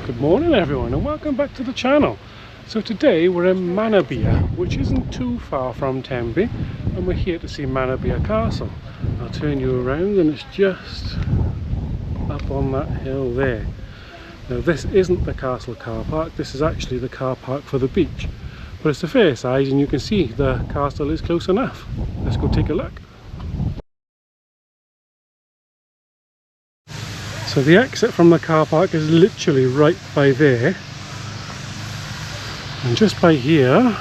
Good morning everyone and welcome back to the channel. So today we're in Manorbier, which isn't too far from Tenby, and we're here to see Manorbier Castle. I'll turn you around and it's just up on that hill there. Now this isn't the castle car park, this is actually the car park for the beach. But it's a fair size and you can see the castle is close enough. Let's go take a look. So the exit from the car park is literally right by there. And just by here,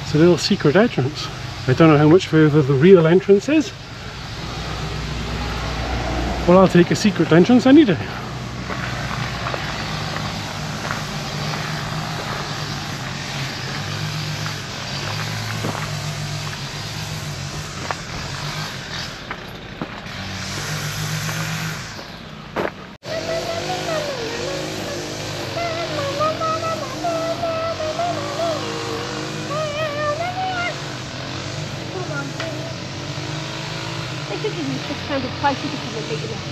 it's a little secret entrance. I don't know how much further the real entrance is. Well, I'll take a secret entrance any day. I think it's just kind of pricey because they're big enough.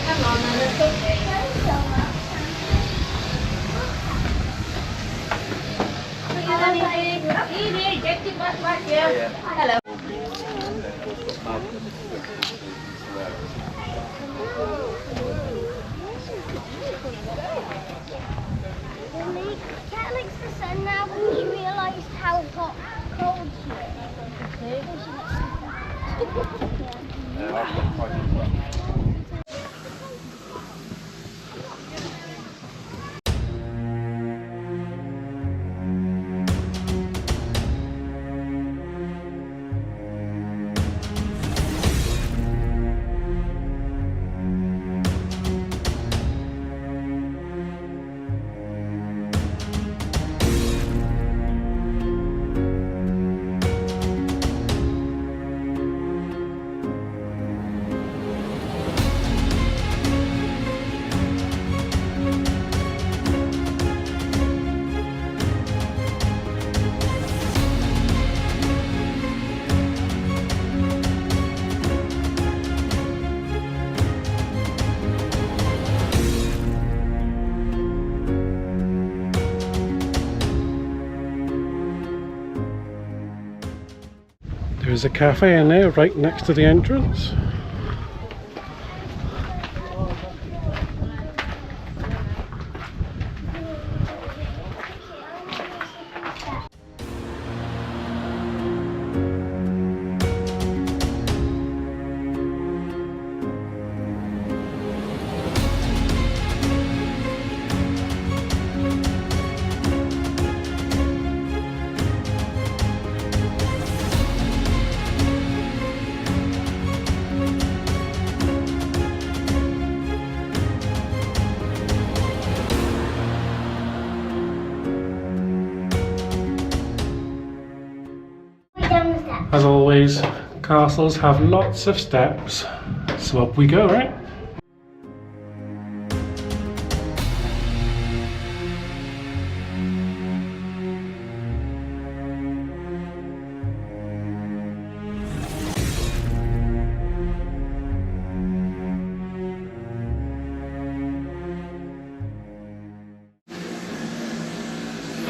Come on, man, it's okay. Hello. Cat likes the sun now when she realised how hot cold she is. There's a cafe in there right next to the entrance. As always, castles have lots of steps, so up we go, right?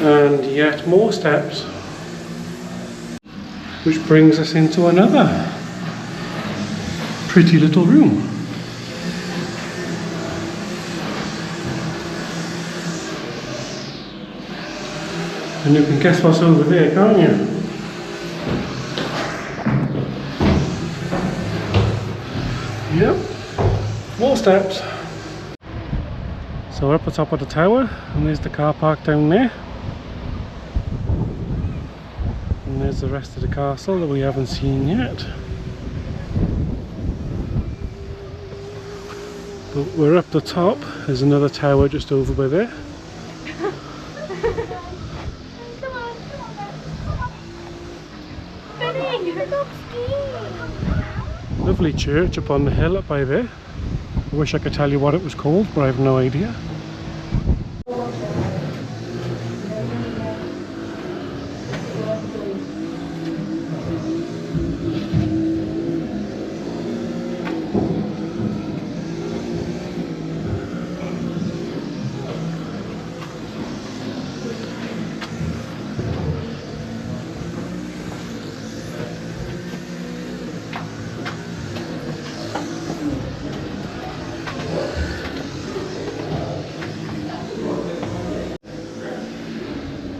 And yet more steps. Which brings us into another pretty little room. And you can guess what's over there, can't you? Yep, more steps. So we're up the top of the tower, and there's the car park down there. And there's the rest of the castle that we haven't seen yet. But we're up the top, there's another tower just over by there. Lovely church up on the hill up by there. I wish I could tell you what it was called, but I have no idea.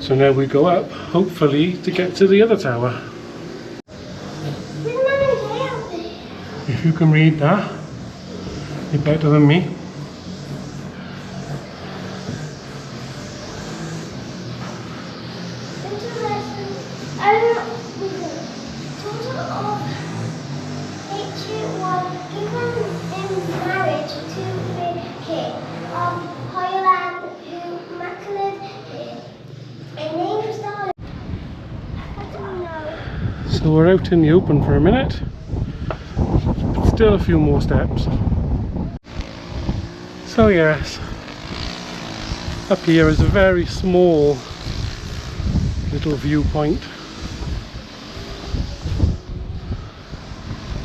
So now we go up, hopefully, to get to the other tower. If you can read that, you're better than me. So we're out in the open for a minute, but still a few more steps. So yes, up here is a very small little viewpoint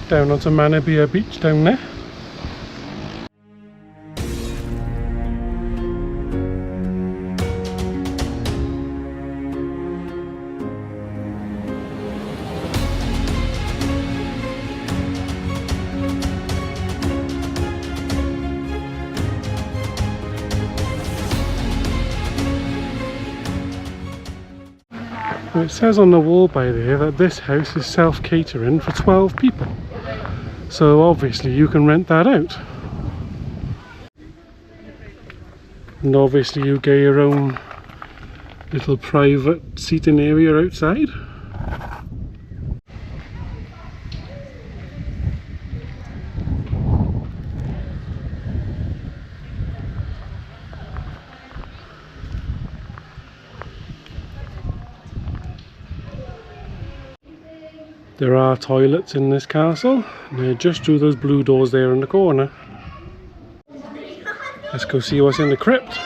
down onto Manorbier beach down there. It says on the wall by there that this house is self-catering for 12 people. So obviously you can rent that out. And obviously you get your own little private seating area outside. There are toilets in this castle, and they're just through those blue doors there in the corner. Let's go see what's in the crypt.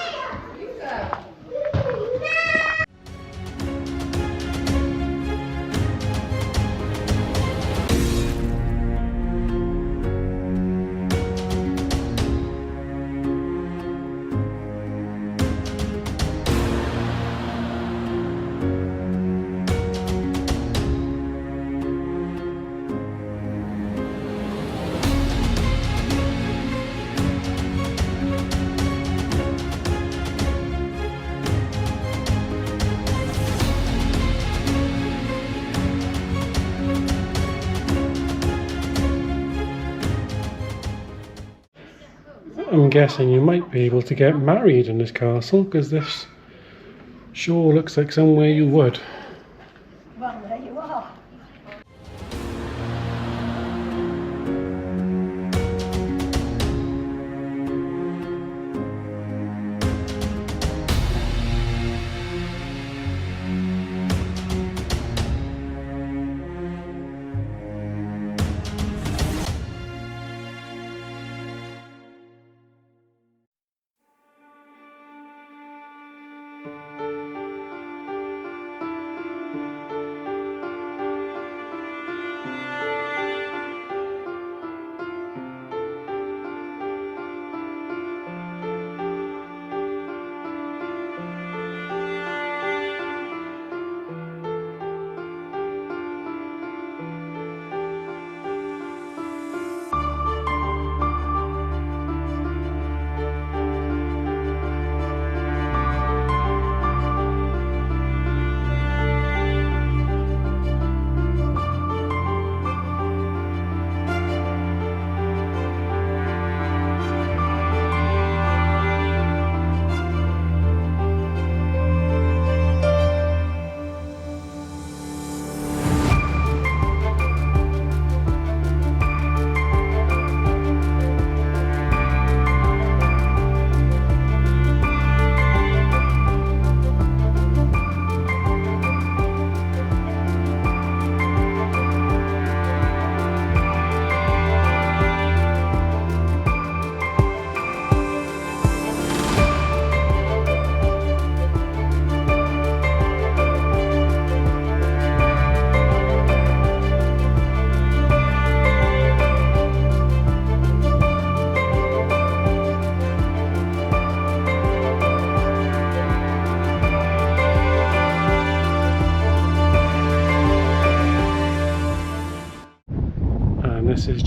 I'm guessing you might be able to get married in this castle, because this sure looks like somewhere you would. Well, there you are.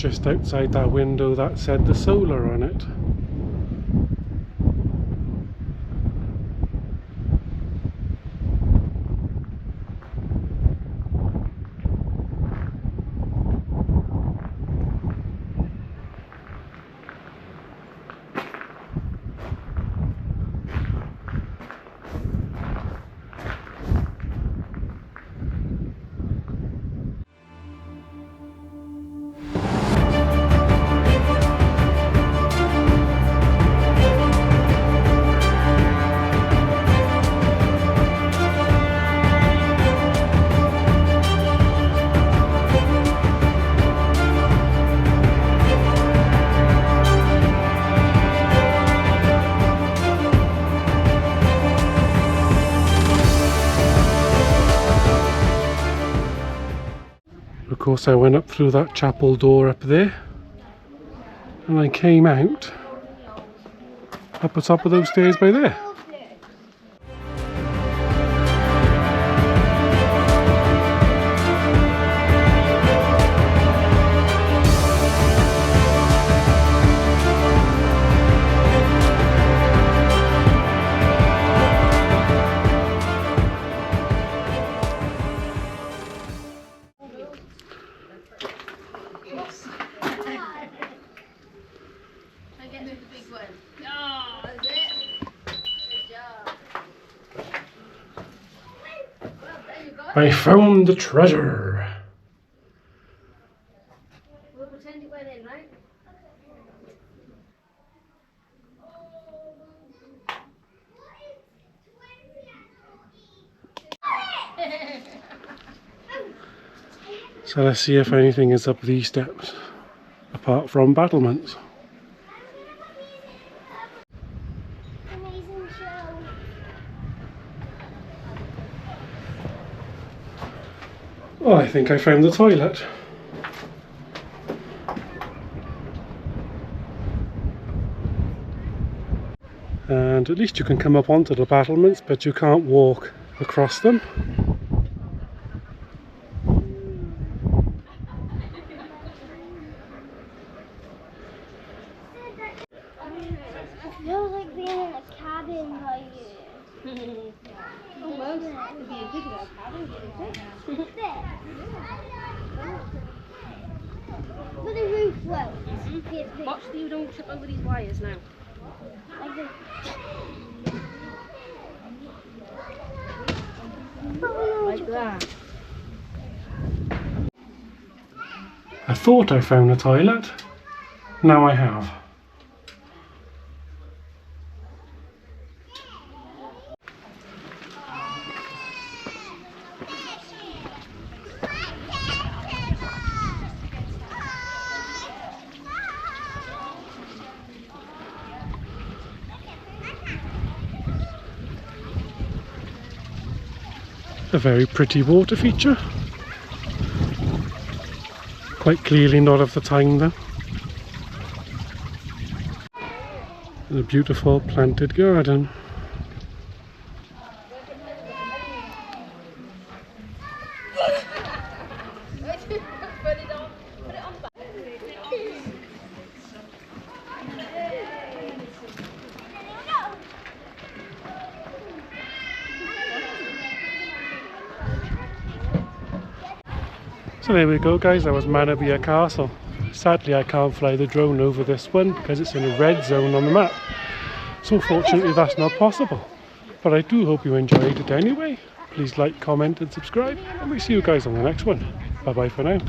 just outside that window that said the solar on it. Of course, I went up through that chapel door up there, and I came out up the top of those stairs by there. I found the treasure. We'll pretend it went in, right? So let's see if anything is up these steps, apart from battlements. Amazing show. Oh, I think I found the toilet. And at least you can come up onto the battlements, but you can't walk across them. It feels like being in a cabin right here. Almost. It'd be a good little cabin, wouldn't it? But the roof floats. Watch that you don't trip over these wires now. Like that. I thought I found the toilet. Now I have. A very pretty water feature. Quite clearly not of the time though. And a beautiful planted garden. So there we go guys, that was Manorbier Castle. Sadly I can't fly the drone over this one because it's in a red zone on the map. So unfortunately that's not possible. But I do hope you enjoyed it anyway. Please like, comment and subscribe, and we'll see you guys on the next one. Bye bye for now.